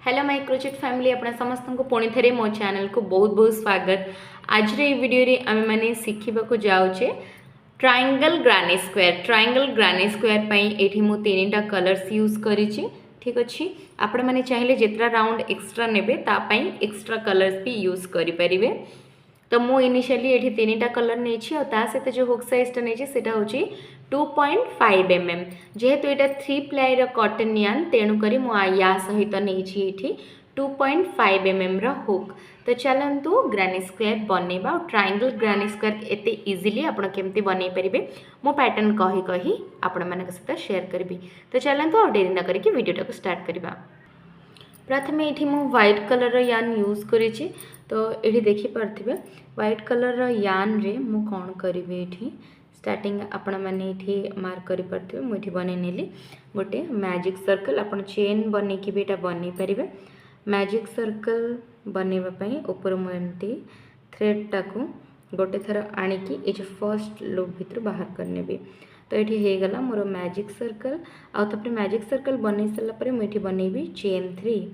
Hello my crochet family अपना समस्त को पुणी थे मो चैनल को बहुत बहुत स्वागत। आज रे वीडियो रे आमे माने शिखिबा को जाउचे ट्रायंगल ग्रानी स्क्वायर पई एठी मु तीनटा कलर्स यूज करिछि। ठीक अछि, आपण माने चाहिले जेत्रा राउंड एक्स्ट्रा नेबे ता पई एक्स्ट्रा कलर्स भी यूज करि परिबे। तो मु इनिशियली ये तीन कलर नहीं सहित जो हुक साइजटा नहीं सेटा हूँ 2.5 mm जेहेतु यहाँ 3 प्लाई कॉटन यान तेणुक या सहित नहीं 2.5 mm हुक। तो चलतु ग्रानी स्क्वायर बनवा ट्रायंगल ग्रानी स्क्वायर एते इजिली आप केमती बनई पारे मो पैटर्न कही कही आपण मान सहित शेयर करी। तो चलतु डेरी न करके वीडियोटा को स्टार्ट करवा। प्रथमे ये मु व्हाइट कलर यान यूज करी। तो ये देखिपे व्हाइट कलर यान रे मु कौन करी स्टार्टिंग आपण मैंने मार्क करें मुझे बन नेली गोटे मैजिक सर्कल। आपण चेन बन कि भी बन पारे। मैजिक सर्कल बनवाई ऊपर मुझे थ्रेडटा को गोटे थर आणिकी ये जो फर्स्ट लूप भितर बाहर करने। तो ये गला मोर मैजिक सर्कल आउे मैजिक सर्कल बन सारापर मुझे बनईबी चेन 3।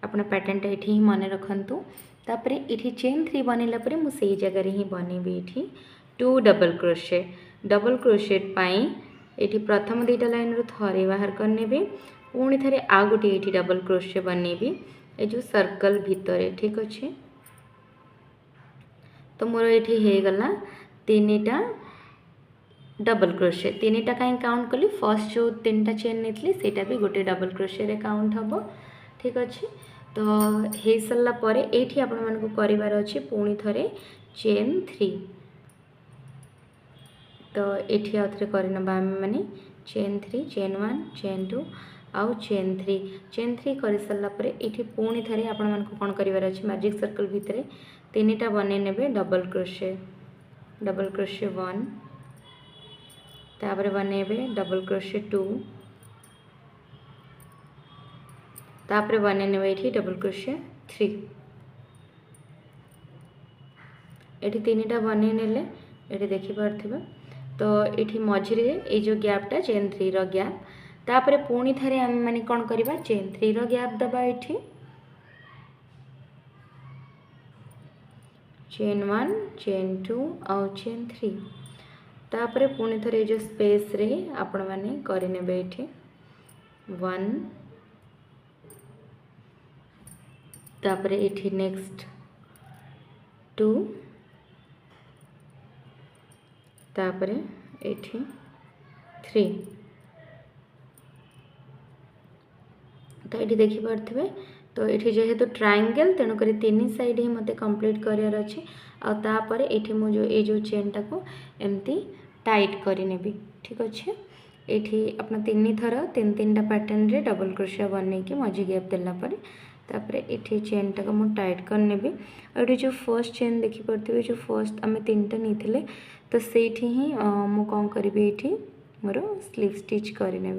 अपना पैटर्नटा ये मन रखु। तापर ये चेन 3 बनैला मुझे जगार ही बनईबी ये 2 डबल क्रोशेट पाई ये प्रथम 2टा लाइन रू थे बाहर करने पुणी थे आ गोटे ये डबल क्रोशे बनईबी ये जो सर्कल भितर। ठीक अच्छे, तो मोर ये गला 3टा डबल क्रोशे। 3टा कहीं काउंट कली फर्स्ट जो 3टा चेन नहीं सेटा भी गोटे डबल क्रोशे रे काउंट हम। ठीक अच्छे, तो हो सारा पर ये आपण मानक करार अच्छे पुणी थे चेन 3। तो ये आउ थे करनबा मैंने चेन 3 चेन 1 चेन 2 आउ चेन 3 कर सारापर ये पुणी थे आपण मानक कौन करार अच्छे मैजिक सर्कल भितर 3टा बन ने डबल क्रोशे 1 तापर बनइबे डबल क्रोशे 2 तापर बनने ये डबल क्रोशे 3। ये 3टा बन ये देखिपे। तो ये मझे ये जो गैपटा चेन 3 रो गैप तापर पुणी थे आम मैंने कौन करवा चेन 3 रो गैप दबा ये चेन 1 चेन 2 आउ चेन 3 तापर पुणी थे जो स्पेस रे आपण मैंने करने ये 1 तापर ये नेक्स्ट 2 तापर ये 3। तो ये देखिपे तो ये जेहेतु ट्रायंगल तेणुक 3 साइड ही मत कंप्लीट करार अच्छे आपर ये मुझे ये जो चेनटा को एमती टाइट करनेबी। ठीक अच्छे, ये अपना 3 थर 3-3टा पैटर्न रे डबल क्रोशिया बन के मझी गैप देलापर तापर ये चेनटा को मुझे टाइट करने। और ये जो फर्स्ट चेन देखिपे जो फर्स्ट आम 3टा नहीं तो से ही मु कौन करी ये मोर स्लीव स्टिच करने।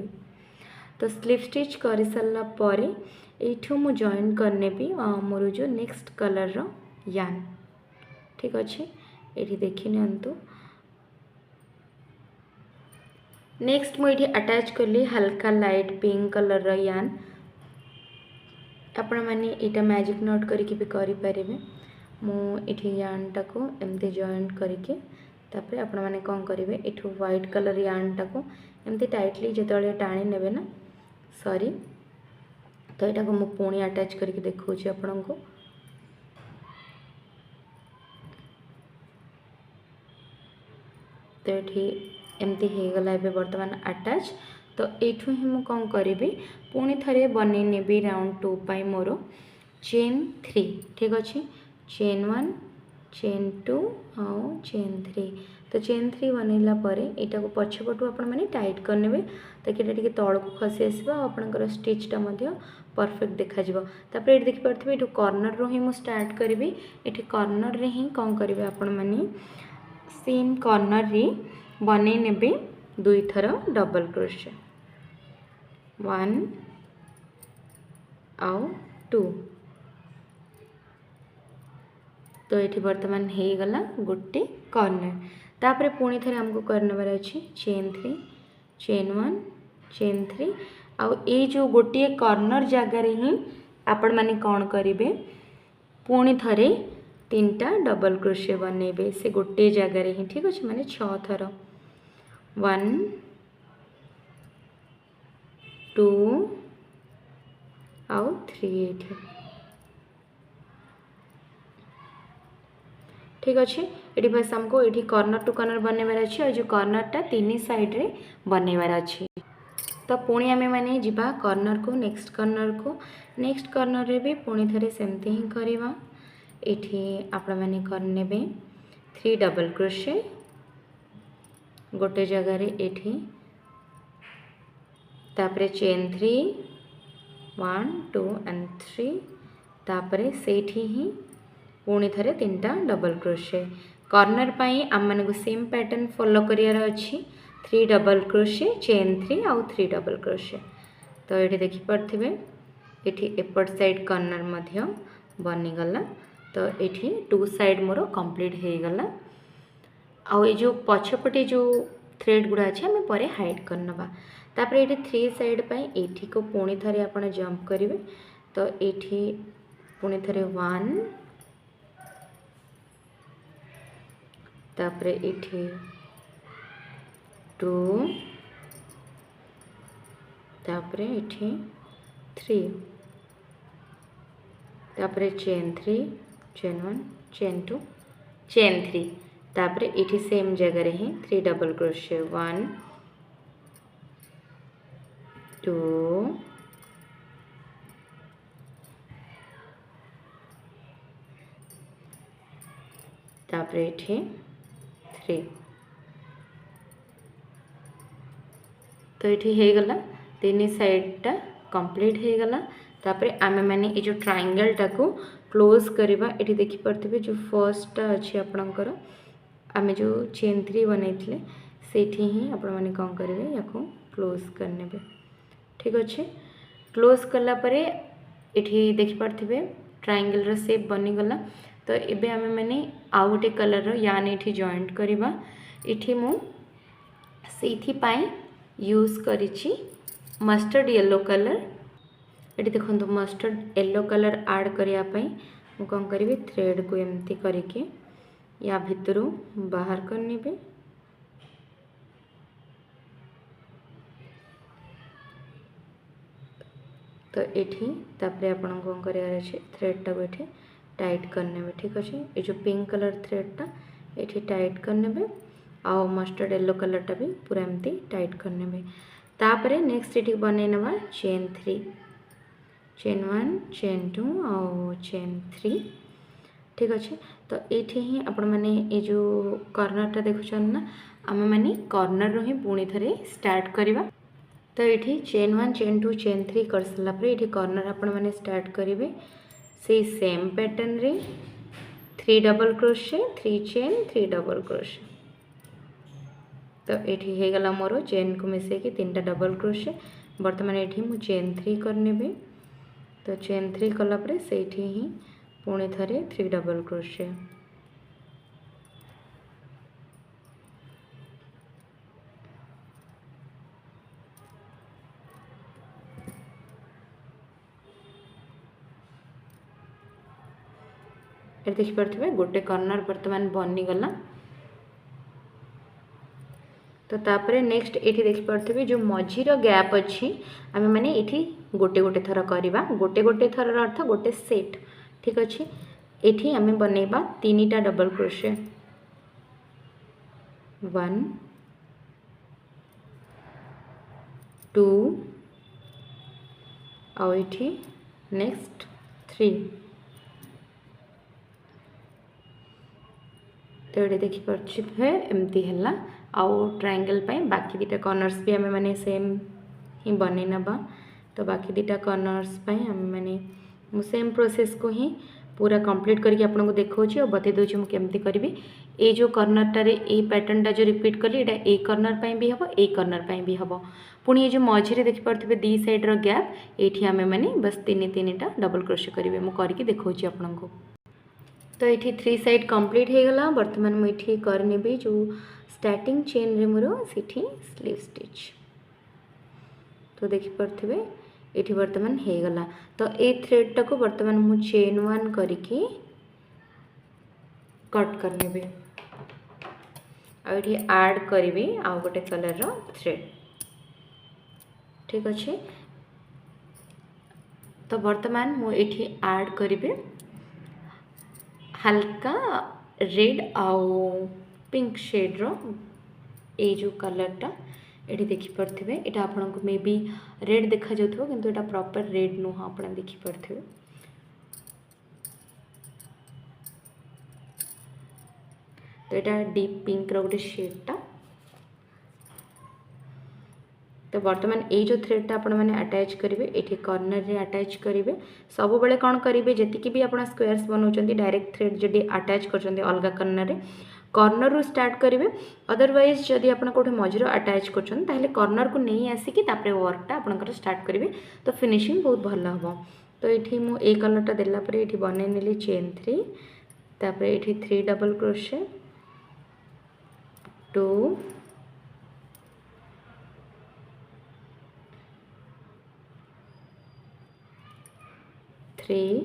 तो स्लीव स्टिच कर सारा पर यू मु जॉइन करने मोर जो नेक्स्ट कलर रो यान। ठीक अच्छे, ये देखी नियंतु नेक्स्ट मुझे अटैच कली हल्का लाइट पिंक कलर रो यान। आपण मैंने यहाँ मैजिक नॉट करके भी करें मुझे यानटा को एमती जॉइंट करके तापर आपण मैंने कौन करेंगे ये व्हाइट कलर यानटा को एमती टाइटली जो टाणी ने ना सॉरी। तो यहाँ को मुझे पुणी अटैच करके देखा आपण को। तो ये एमती हो गला ए बर्तमान अटैच। तो यू ही मुझे कौन करी पुणी थे बनई नेबी राउंड 2 पाई मोर चेन 3। ठीक अच्छे, चेन 1 चेन 2 आउ चेन 3। तो चेन 3 बनैला पर यहाँ को पछपटू आपण मैंने टाइट करने ताकि ये तल को खसी आसो आपंकर स्टिचटा परफेक्ट देखा। तापर ये देखिपे ये कॉर्नर रो ही मुझे स्टार्ट करी ये कॉर्नर रे ही कौन करेंगे आपण मैंने सेम कॉर्नर रे बनई ने 2 थर डबल क्रोशे 1 आउ 2। तो ये बर्तमान हो गला गोटे कॉर्नर। तापर पुणी थे आमको करने अच्छे चेन 3 चेन 1 चेन 3 आउ ये जो गोटे कॉर्नर जगार ही आपण माने कौन करेंगे पुणी थरे 3टा डबल क्रोशे बनइबे से गोटे जगार ही ठीक अच्छे माने 6 थर 1 2 आउ 3 ये ठीक अच्छे। ये बस हमको ये कॉर्नर टू कॉर्नर बनवार अच्छे और जो कॉर्नरटा 3 साइड रे बनवार अच्छे। तो पुणी आम मैंने जीवा कॉर्नर को नेक्स्ट कॉर्नर रे भी पुणी थे सेमती ही करवा। ये आपण मैंने करने 3 डबल क्रोशे गोटे जगार ये तापरे चेन 3 1 2 एंड 3 तापरे सेठी ही पुणी थे 3टा डबल क्रोशे कॉर्नर पाई आम मानक सेम पैटर्न फॉलो करियार अच्छी 3 डबल क्रोशे चेन 3 आउ 3 डबल क्रोशे। तो ये देखिपे ये एपट साइड कॉर्नर मध्य बनीगला। तो ये 2 साइड मोर कंप्लीट हो गला। आउ ये जो पछपटे जो थ्रेड गुड़ा अच्छे आम पर हाइड करनवा। तापर ये 3 साइड पाई एठी को पुणी थे आप जंप करेंगे। तो ये पुणी थे 1 तापरे इठी 2 तापरे इठी 3 तापरे चेन 3 चेन 1 चेन 2 चेन 3 तापरे इठी सेम जगह ही 3 डबल क्रोशे 1 2 तापरे इठी 3 तो ये हो गला 3 साइडटा कंप्लीट हो गला। तापरे आमे माने ये जो ट्रायंगल टाको क्लोज करवा। ये देखिपे जो फर्स्ट अच्छे आपणकर आमे जो चेन 3 बनईले सेठी ही आपण माने कौन करेंगे या क्लोज करने ठीक अच्छे। क्लोज कला परे ये देखिपे ट्रायंगल रो शेप बनीगला। तो ये आम मैंने आउ गोटे कलर यान ये जॉइंट करवा। ये मुझे यूज करिछि मस्टर्ड येलो कलर। ये देखो मस्टर्ड येलो कलर ऐड करने मु कौन करी थ्रेड को एमती करके या भितर बाहर करने। तो ये तापरे आपन कौन करार अच्छे थ्रेड टाक ये टाइट करने ठीक अच्छे। ये जो पिंक कलर थ्रेडटा ये टाइट करने आउ मस्टर्ड येलो कलरटा भी पूरा एमती टाइट करने। तापरे नेक्स्ट ये बने नवा चेन 3 चेन 1 चेन 2 आउ चेन 3 ठीक अच्छे। तो ये ही आपण मैंने ये जो कॉर्नरटा देखुन ना आम मैंने कॉर्नर रो ही पुणी थे स्टार्ट करवा। तो ये चेन 1 चेन 2 चेन 3 कर सारापर ये कॉर्नर आपण मैंने स्टार्ट करेंगे से सेम पैटर्न रे 3 double crochet 3 chain 3 double crochet. तो ये हो गला मोर चेन को मिसेकी 3टा डबल क्रोशे। बर्तमान ये मुझे चेन 3 करने। तो चेन 3 कलापर से ही पुणी थे 3 डबल क्रोशे। ये देखिपे गोटे कॉर्नर बर्तमान बनीगला। तो तापरे नेक्स्ट ये देखिपे जो मझीर गैप अच्छी आम मैंने ये गोटे गोटे थर करवा। गोटे गोटे थर अर्थ गोटे सेट ठीक अच्छे। ये आम बनइबा 3टा डबल क्रोशे 1 2 आउ ये नेक्स्ट 3। तो ये देखिपे एमती है आउ ट्रायंगल बाकी 2टा कॉर्नर्स भी आम मैंने सेम ही बन नवा। तो बाकी 2टा कॉर्नर्स आम मैंने सेम प्रोसेस को ही पूरा कंप्लीट करके आपको देखा और बता दूसरी मुझे केमती करी। ये जो कॉर्नरटारे ये पैटर्नटा जो रिपीट कली ये ए कॉर्नर भी हम ए कॉर्नर भी हम। पुणी ये जो मझे देखिपे 2 साइड गैप ये आम मैंने बस 3टा डबल क्रोशे करेंगे मुझे करके देखा आपको। तो ये 3 साइड कंप्लीट हो गला। बर्तमान मुझे करने जो स्टार्टिंग चेन रे मोर सिठी स्लीव स्टिच तो देखि परथिबे एठी वर्तमान हे गला। तो ए थ्रेड टाको वर्तमान मु चेन 1 करिकी कट करनेबे आ एठी ऐड करिवि आ गोटे कलर रो थ्रेड। ठीक अछि। तो वर्तमान मु एठी ऐड करिवि हल्का रेड आउ पिंक शेड रो ए जो कलर टा एठी देखि परथिबे एटा आपन को मे बी रेड देखा जाउथबो किंतु एटा प्रॉपर रेड नुह आपन देखि परथिबे। तो एटा डीप पिंक रो गोटे शेड टा। तो वर्तमान ये जो थ्रेड आपण मैंने अटैच करेंगे ये कॉर्नर रे अटैच करेंगे सब बेले कौन करेंगे जी भी आप स्क्वेयर्स बनाऊँ डायरेक्ट थ्रेड जदि अटैच कर अलग कॉर्नर रू स्टार्ट करेंगे अदरवाइज जदि आप कौटे मझीर अटैच कर कॉर्नर को नहीं आसिकी वर्कटा आपंकर स्टार्ट करेंगे तो फिनिशिंग बहुत भल हम। तो ये मुझे कलरटा देलापर ये बन नेली चेन 3 तापर ये 3 डबल क्रोशे 2 3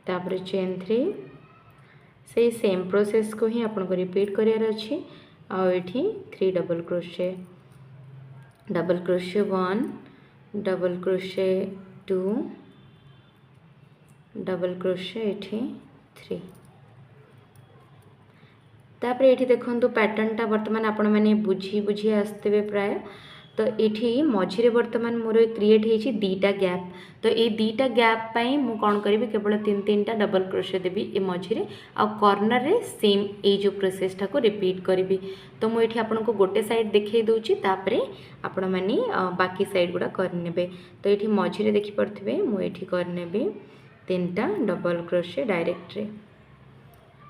तापर चेन 3 से सेम प्रोसेस को ही आपको रिपीट करार अच्छी आठी 3 double crochet 1 double crochet 2 double crochet एठी 3 तापर ये देखो पैटर्नटा वर्तमान आपण मैंने बुझी बुझी आसते प्राय। तो ये मझे वर्तमान मोर क्रिएट होती दीटा गैप। तो ये दीटा गैप मु कौन करी केवल 3-3टा डबल क्रोशे देवी ये मझे आ कॉर्नर रे सेम ये जो प्रोसेसटा को रिपीट करी। तो मुझे आपन को गोटे साइड देखई दूची तापरे आपण माने बाकी साइड गुड़ा करने। तो ये मझे देखिपे मुझे करने 3टा डबल क्रोशे डायरेक्ट रे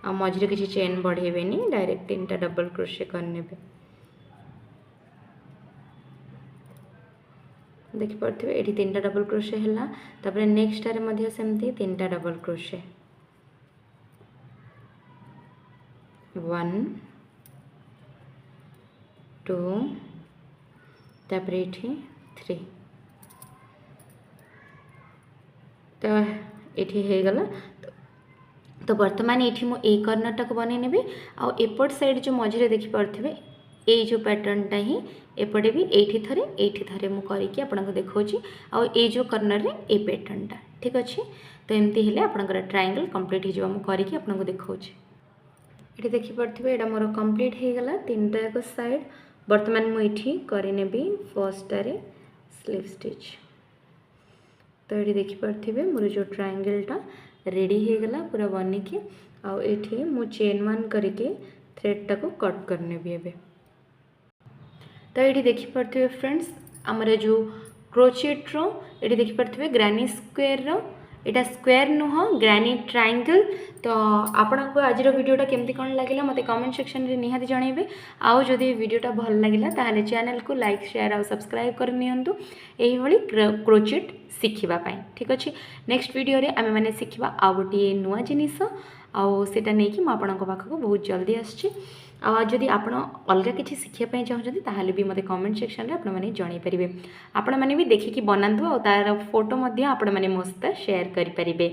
आ मझे किसी चेन बढ़ेबेनी डायरेक्ट 3टा डबल क्रोशे करने। देखिपे ये 3टा डबल क्रोशे है तापर नेक्स्ट रे सेमती 3टा डबल क्रोशे 1 2 तापर ये 3 तो ये गला। तो वर्तमान ये मुझे कॉर्नरटा को बन नेबी आ एपट साइड जो मझे देखिपे ये जो पैटर्नटा ही एपटे भी ये थे मुझे आपको देखा आ ये जो कॉर्नर रे ये पैटर्नटा। ठीक अच्छे। तो एमती हेले आपनकर ट्रायंगल कंप्लीट हो करके आपको देखा ये देखिपे ये मोर कंप्लीट हो गला 3टा एक साइड। वर्तमान मुझे करनेबी फर्स्ट स्लीव स्टिच। तो ये देखिपे मोर जो ट्रायंगलटा रेडी हो गला पूरा बनिकी आठी मु चेन 1 करके थ्रेडटा को कट करने भी एबे। तो ये देखिपे फ्रेंड्स आमर जो क्रोचेट रो ये देखिपे ग्रानी स्क्वेयर रो एटा स्क्वेयर नुह ग्रानी ट्रायंगल। तो आपण को आज वीडियोटा केमती कौन लगे मत कमेंट सेक्शन रे निहाती जनइबे। आउ जदि वीडियोटा भल लगे ताहले चैनल को लाइक शेयर और सब्सक्राइब कर नियंतु एही भली क्रोचेट शिखिबा पाई। ठीक अच्छे। नेक्स्ट वीडियो रे आमे माने शिखिबा आ गोटे नुआ जिनिस आउ सेटा नै कि म आपणक पाखक बहुत जल्दी आछि। जदि आपण अलग किसी शिखापी चाहते ताहले भी मते कमेंट सेक्शन रे आपण माने जणाई परिबे। आपण माने भी देखिकी बनांतु आ तार फोटो मध्य आपण माने मो सहित शेयर करि परिबे।